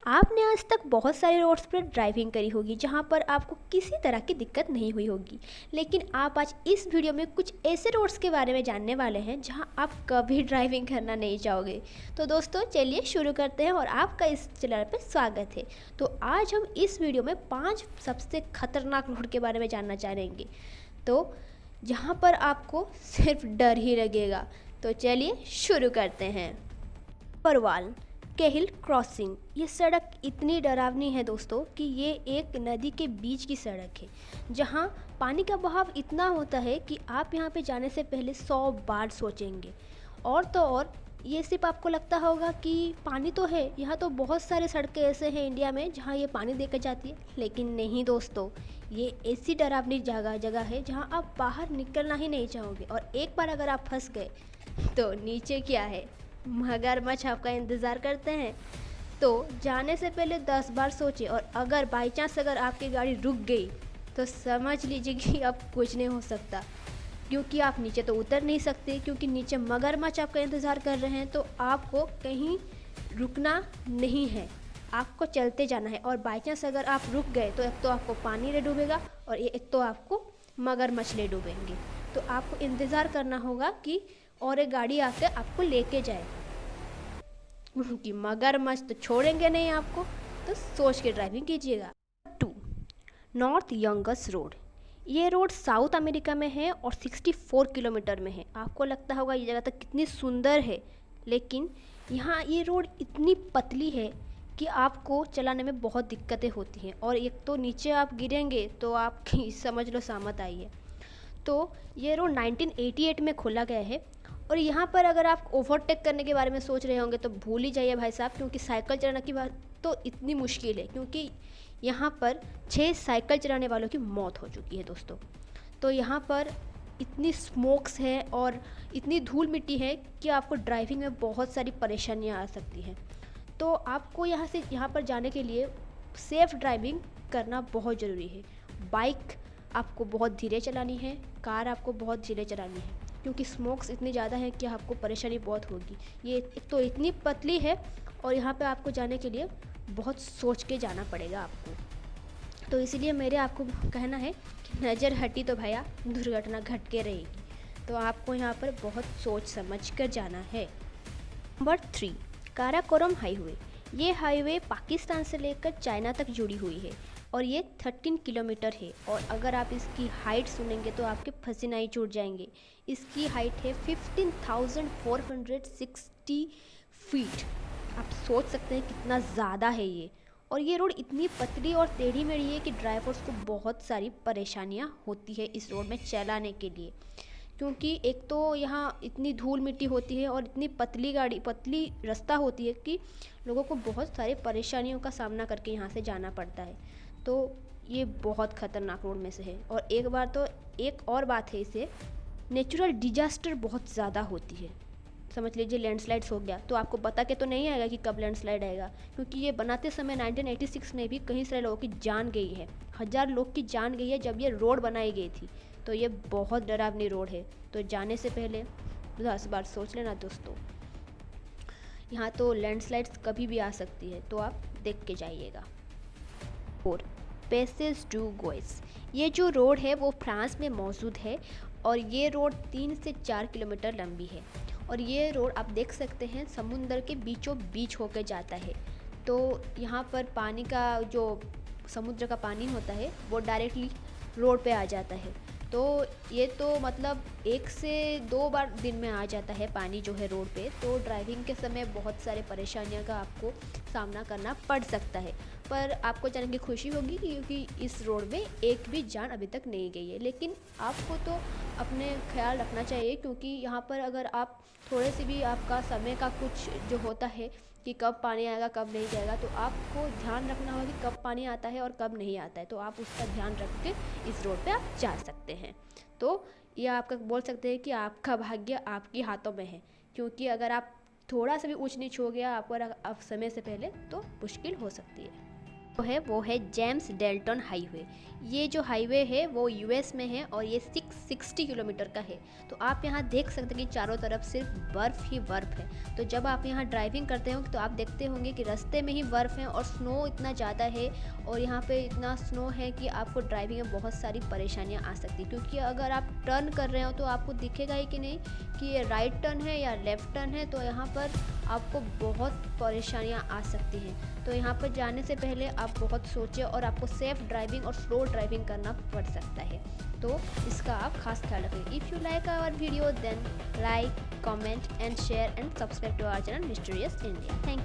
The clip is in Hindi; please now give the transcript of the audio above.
आपने आज तक बहुत सारे रोड्स पर ड्राइविंग करी होगी जहाँ पर आपको किसी तरह की दिक्कत नहीं हुई होगी, लेकिन आप आज इस वीडियो में कुछ ऐसे रोड्स के बारे में जानने वाले हैं जहाँ आप कभी ड्राइविंग करना नहीं चाहोगे। तो दोस्तों चलिए शुरू करते हैं और आपका इस चैनल पर स्वागत है। तो आज हम इस वीडियो में 5 सबसे खतरनाक रोड के बारे में जानना चाहेंगे, तो जहाँ पर आपको सिर्फ डर ही लगेगा। तो चलिए शुरू करते हैं। परवाल केहिल क्रॉसिंग, ये सड़क इतनी डरावनी है दोस्तों कि ये एक नदी के बीच की सड़क है जहाँ पानी का बहाव इतना होता है कि आप यहाँ पे जाने से पहले 100 बार सोचेंगे। और तो और ये सिर्फ आपको लगता होगा कि पानी तो है, यहाँ तो बहुत सारे सड़कें ऐसे हैं इंडिया में जहाँ ये पानी देकर जाती है, लेकिन नहीं दोस्तों, ये ऐसी डरावनी जगह है जहाँ आप बाहर निकलना ही नहीं चाहोगे। और एक बार अगर आप फंस गए तो नीचे क्या है, मगरमच्छ आपका इंतज़ार करते हैं। तो जाने से पहले 10 बार सोचें, और अगर बाई चांस अगर आपकी गाड़ी रुक गई तो समझ लीजिए कि अब कुछ नहीं हो सकता, क्योंकि आप नीचे तो उतर नहीं सकते, क्योंकि नीचे मगरमच्छ आपका इंतज़ार कर रहे हैं। तो आपको कहीं रुकना नहीं है, आपको चलते जाना है। और बाई चांस अगर आप रुक गए तो एक तो आपको पानी ले डूबेगा और एक तो आपको मगरमच्छ ले डूबेंगे। तो आपको इंतज़ार करना होगा कि और एक गाड़ी आकर आपको लेके जाए, क्योंकि मगरमच्छ तो छोड़ेंगे नहीं आपको। तो सोच के ड्राइविंग कीजिएगा। 2 नॉर्थ यंगस रोड, ये रोड साउथ अमेरिका में है और 64 किलोमीटर में है। आपको लगता होगा ये जगह तक कितनी सुंदर है, लेकिन यहाँ ये रोड इतनी पतली है कि आपको चलाने में बहुत दिक्कतें होती हैं। और एक तो नीचे आप गिरेंगे तो आपकी समझ लो सामत आई है। तो ये रोड 1988 में खोला गया है। और यहाँ पर अगर आप ओवरटेक करने के बारे में सोच रहे होंगे तो भूल ही जाइए भाई साहब, क्योंकि साइकिल चलाने की बात तो इतनी मुश्किल है, क्योंकि यहाँ पर 6 साइकिल चलाने वालों की मौत हो चुकी है दोस्तों। तो यहाँ पर इतनी स्मोक्स है और इतनी धूल मिट्टी है कि आपको ड्राइविंग में बहुत सारी परेशानियाँ आ सकती हैं। तो आपको यहाँ पर जाने के लिए सेफ़ ड्राइविंग करना बहुत ज़रूरी है। बाइक आपको बहुत धीरे चलानी है, कार आपको बहुत धीरे चलानी है, क्योंकि स्मोक्स इतनी ज़्यादा है कि आपको परेशानी बहुत होगी। ये एक तो इतनी पतली है और यहाँ पे आपको जाने के लिए बहुत सोच के जाना पड़ेगा आपको। तो इसीलिए मेरे आपको कहना है कि नज़र हटी तो भैया दुर्घटना घट के रहेगी। तो आपको यहाँ पर बहुत सोच समझ कर जाना है। नंबर 3 काराकोरम हाईवे, ये हाईवे पाकिस्तान से लेकर चाइना तक जुड़ी हुई है और ये 13 किलोमीटर है। और अगर आप इसकी हाइट सुनेंगे तो आपके पसीने ही छूट जाएंगे। इसकी हाइट है 15,460 फीट। आप सोच सकते हैं कितना ज़्यादा है ये। और ये रोड इतनी पतली और टेढ़ी मेढ़ी है कि ड्राइवर्स को बहुत सारी परेशानियां होती है इस रोड में चलाने के लिए, क्योंकि एक तो यहाँ इतनी धूल मिट्टी होती है और इतनी पतली रास्ता होती है कि लोगों को बहुत सारी परेशानियों का सामना करके यहाँ से जाना पड़ता है। तो ये बहुत ख़तरनाक रोड में से है। और एक और बात है, इसे नेचुरल डिजास्टर बहुत ज़्यादा होती है। समझ लीजिए लैंडस्लाइड्स हो गया, तो आपको पता के तो नहीं आएगा कि कब लैंडस्लाइड आएगा, क्योंकि ये बनाते समय 1986 में भी कई सारे लोगों की जान गई है। 1000 लोग की जान गई है जब ये रोड बनाई गई थी। तो ये बहुत डरावनी रोड है। तो जाने से पहले 10 बार सोच लेना दोस्तों। यहाँ तो लैंडस्लाइड्स कभी भी आ सकती है, तो आप देख के जाइएगा। और पैसेज डू गोइस, ये जो रोड है वो फ्रांस में मौजूद है और ये रोड 3 से 4 किलोमीटर लंबी है। और ये रोड आप देख सकते हैं समुंदर के बीचों बीच होकर जाता है। तो यहाँ पर पानी का जो समुद्र का पानी होता है वो डायरेक्टली रोड पे आ जाता है। तो ये तो मतलब 1 से 2 बार दिन में आ जाता है पानी जो है रोड पे। तो ड्राइविंग के समय बहुत सारे परेशानियों का आपको सामना करना पड़ सकता है, पर आपको जान के खुशी होगी क्योंकि इस रोड में एक भी जान अभी तक नहीं गई है। लेकिन आपको तो अपने ख्याल रखना चाहिए, क्योंकि यहाँ पर अगर आप थोड़े से भी आपका समय का कुछ जो होता है कि कब पानी आएगा कब नहीं जाएगा, तो आपको ध्यान रखना होगा कि कब पानी आता है और कब नहीं आता है। तो आप उसका ध्यान रख के इस रोड पे आप जा सकते हैं। तो ये आपका बोल सकते हैं कि आपका भाग्य आपके हाथों में है, क्योंकि अगर आप थोड़ा सा भी ऊंच नीच हो गया आप समय से पहले तो मुश्किल हो सकती है। वो है जेम्स डेल्टन हाईवे। ये जो हाईवे है वो यूएस में है और ये 660 किलोमीटर का है। तो आप यहाँ देख सकते हैं कि चारों तरफ सिर्फ बर्फ़ ही बर्फ़ है। तो जब आप यहाँ ड्राइविंग करते हो तो आप देखते होंगे कि रास्ते में ही बर्फ़ है और स्नो इतना ज़्यादा है और यहाँ पे इतना स्नो है कि आपको ड्राइविंग में बहुत सारी परेशानियाँ आ सकती है। क्योंकि अगर आप टर्न कर रहे हो तो आपको दिखेगा ही कि नहीं कि ये राइट टर्न है या लेफ़्ट टर्न है, तो यहाँ पर आपको बहुत परेशानियाँ आ सकती हैं। तो यहाँ पर जाने से पहले आप बहुत सोचें और आपको सेफ़ ड्राइविंग और स्लो ड्राइविंग करना पड़ सकता है। तो इसका आप खास ख्याल रखें। If you like our video then like, comment and share and subscribe to our channel mysterious India. Thank